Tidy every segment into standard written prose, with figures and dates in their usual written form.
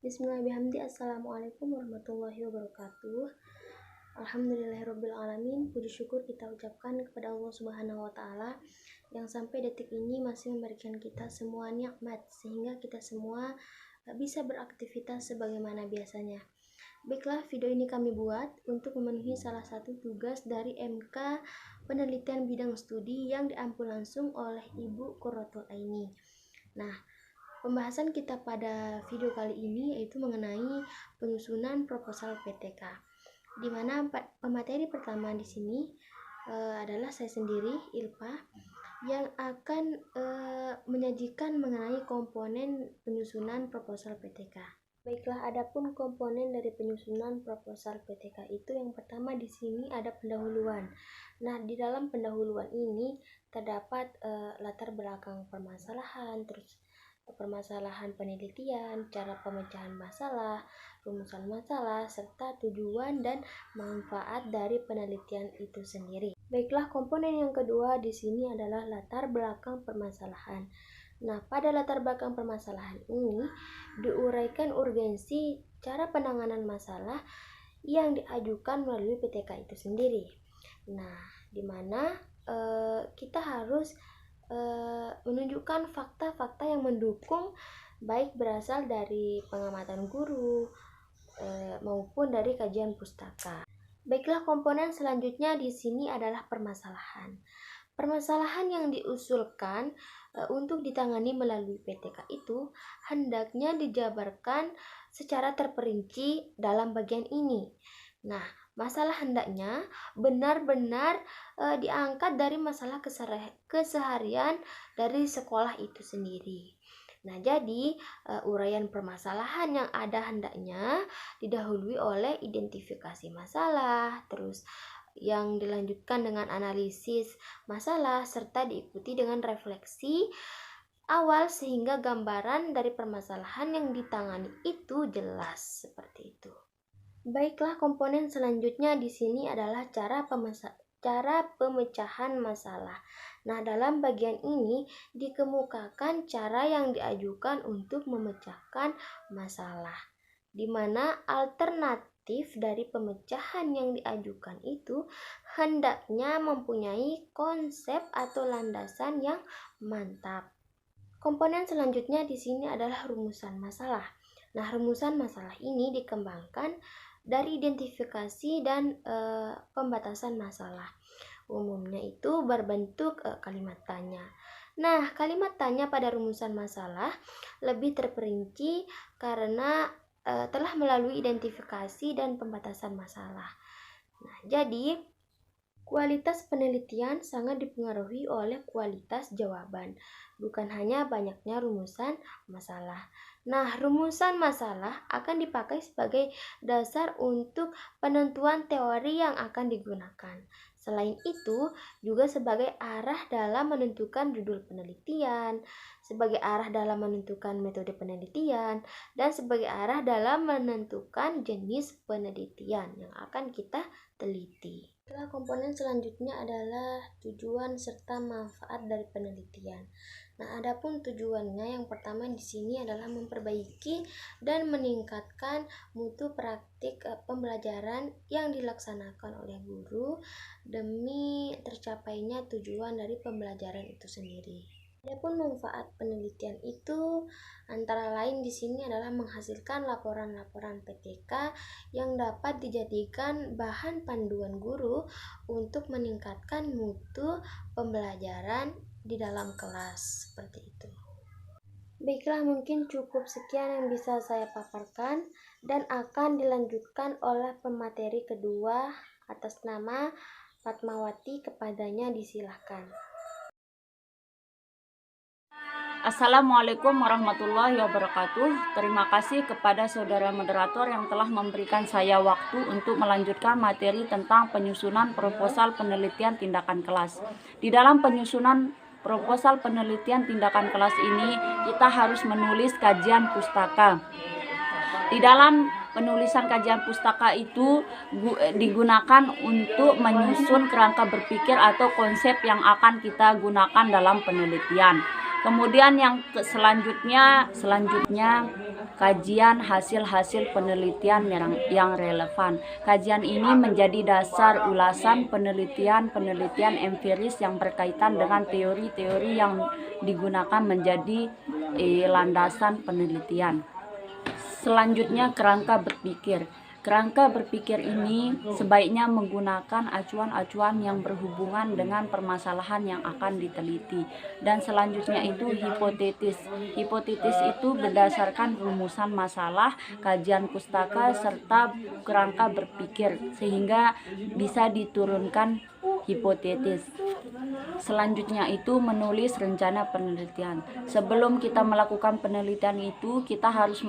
Bismillahirrahmanirrahim. Assalamualaikum warahmatullahi wabarakatuh. Alhamdulillahirrabbilalamin. Puji syukur kita ucapkan kepada Allah Subhanahu wa Ta'ala yang sampai detik ini masih memberikan kita semua nikmat sehingga kita semua bisa beraktivitas sebagaimana biasanya. Baiklah, video ini kami buat untuk memenuhi salah satu tugas dari MK penelitian bidang studi yang diampu langsung oleh Ibu Qurratul Aini. Nah, pembahasan kita pada video kali ini yaitu mengenai penyusunan proposal PTK, di mana pemateri pertama di sini adalah saya sendiri, Ilpa, yang akan menyajikan mengenai komponen penyusunan proposal PTK. Baiklah, adapun komponen dari penyusunan proposal PTK itu yang pertama di sini ada pendahuluan. Nah, di dalam pendahuluan ini terdapat latar belakang permasalahan, terus permasalahan penelitian, cara pemecahan masalah, rumusan masalah, serta tujuan dan manfaat dari penelitian itu sendiri. Baiklah, komponen yang kedua di sini adalah latar belakang permasalahan. Nah, pada latar belakang permasalahan ini diuraikan urgensi cara penanganan masalah yang diajukan melalui PTK itu sendiri. Nah, di mana kita harus menunjukkan fakta-fakta yang mendukung baik berasal dari pengamatan guru maupun dari kajian pustaka. Baiklah, komponen selanjutnya di sini adalah permasalahan. Permasalahan yang diusulkan untuk ditangani melalui PTK itu hendaknya dijabarkan secara terperinci dalam bagian ini. Nah, masalah hendaknya benar-benar diangkat dari masalah keseharian dari sekolah itu sendiri. Nah, jadi uraian permasalahan yang ada hendaknya didahului oleh identifikasi masalah, terus yang dilanjutkan dengan analisis masalah, serta diikuti dengan refleksi awal sehingga gambaran dari permasalahan yang ditangani itu jelas, seperti itu. Baiklah, komponen selanjutnya di sini adalah cara pemecahan masalah. Nah, dalam bagian ini dikemukakan cara yang diajukan untuk memecahkan masalah, di mana alternatif dari pemecahan yang diajukan itu hendaknya mempunyai konsep atau landasan yang mantap. Komponen selanjutnya di sini adalah rumusan masalah. Nah, rumusan masalah ini dikembangkan dari identifikasi dan pembatasan masalah. Umumnya itu berbentuk kalimat tanya. Nah, kalimat tanya pada rumusan masalah lebih terperinci karena telah melalui identifikasi dan pembatasan masalah. Nah, jadi kualitas penelitian sangat dipengaruhi oleh kualitas jawaban, bukan hanya banyaknya rumusan masalah. Nah, rumusan masalah akan dipakai sebagai dasar untuk penentuan teori yang akan digunakan. Selain itu, juga sebagai arah dalam menentukan judul penelitian, sebagai arah dalam menentukan metode penelitian, dan sebagai arah dalam menentukan jenis penelitian yang akan kita teliti. Setelah komponen selanjutnya adalah tujuan serta manfaat dari penelitian. Nah, adapun tujuannya yang pertama di sini adalah memperbaiki dan meningkatkan mutu praktik pembelajaran yang dilaksanakan oleh guru demi tercapainya tujuan dari pembelajaran itu sendiri. Adapun manfaat penelitian itu antara lain di sini adalah menghasilkan laporan-laporan PTK yang dapat dijadikan bahan panduan guru untuk meningkatkan mutu pembelajaran di dalam kelas, seperti itu. Baiklah, mungkin cukup sekian yang bisa saya paparkan dan akan dilanjutkan oleh pemateri kedua atas nama Fatmawati. Kepadanya disilahkan. Assalamualaikum warahmatullahi wabarakatuh. Terima kasih kepada saudara moderator yang telah memberikan saya waktu untuk melanjutkan materi tentang penyusunan proposal penelitian tindakan kelas. Di dalam penyusunan proposal penelitian tindakan kelas ini, kita harus menulis kajian pustaka. Di dalam penulisan kajian pustaka itu digunakan untuk menyusun kerangka berpikir atau konsep yang akan kita gunakan dalam penelitian. Kemudian selanjutnya kajian hasil-hasil penelitian yang relevan. Kajian ini menjadi dasar ulasan penelitian empiris yang berkaitan dengan teori-teori yang digunakan menjadi landasan penelitian. Selanjutnya, kerangka berpikir. Kerangka berpikir ini sebaiknya menggunakan acuan-acuan yang berhubungan dengan permasalahan yang akan diteliti. Dan selanjutnya itu hipotetis. Hipotetis itu berdasarkan rumusan masalah, kajian pustaka, serta kerangka berpikir sehingga bisa diturunkan hipotetis. Selanjutnya itu menulis rencana penelitian. Sebelum kita melakukan penelitian itu, kita harus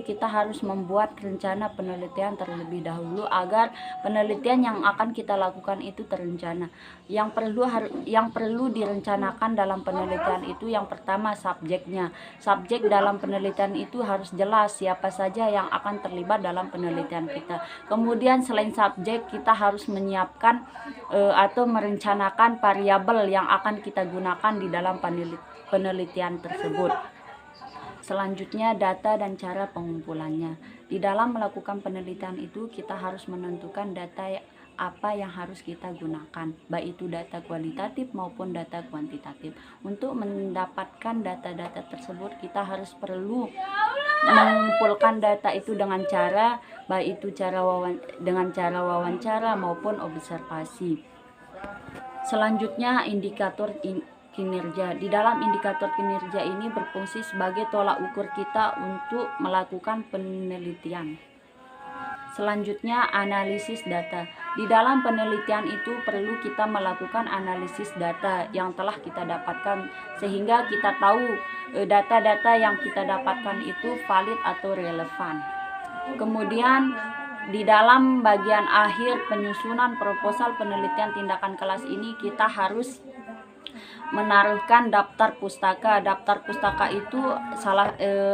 kita harus membuat rencana penelitian terlebih dahulu agar penelitian yang akan kita lakukan itu terencana. Yang perlu direncanakan dalam penelitian itu yang pertama subjeknya. Subjek dalam penelitian itu harus jelas siapa saja yang akan terlibat dalam penelitian kita. Kemudian selain subjek, kita harus menyiapkan atau merencanakan variabel yang akan kita gunakan di dalam penelitian tersebut. Selanjutnya, data dan cara pengumpulannya. Di dalam melakukan penelitian itu, kita harus menentukan data apa yang harus kita gunakan, baik itu data kualitatif maupun data kuantitatif. Untuk mendapatkan data-data tersebut, kita perlu mengumpulkan data itu dengan cara baik itu dengan cara wawancara maupun observasi. Selanjutnya, indikator kinerja. Di dalam indikator kinerja ini berfungsi sebagai tolak ukur kita untuk melakukan penelitian. Selanjutnya, analisis data. Di dalam penelitian itu perlu kita melakukan analisis data yang telah kita dapatkan sehingga kita tahu data-data yang kita dapatkan itu valid atau relevan. Kemudian di dalam bagian akhir penyusunan proposal penelitian tindakan kelas ini, kita harus menaruhkan daftar pustaka. Daftar pustaka itu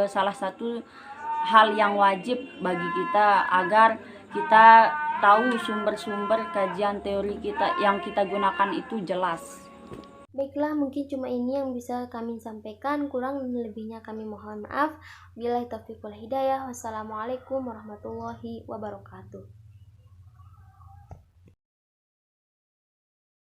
salah satu hal yang wajib bagi kita agar kita tahu sumber-sumber kajian teori kita yang kita gunakan itu jelas. Baiklah, mungkin cuma ini yang bisa kami sampaikan. Kurang dan lebihnya kami mohon maaf. Billahi taufiq wal hidayah. Wassalamualaikum warahmatullahi wabarakatuh.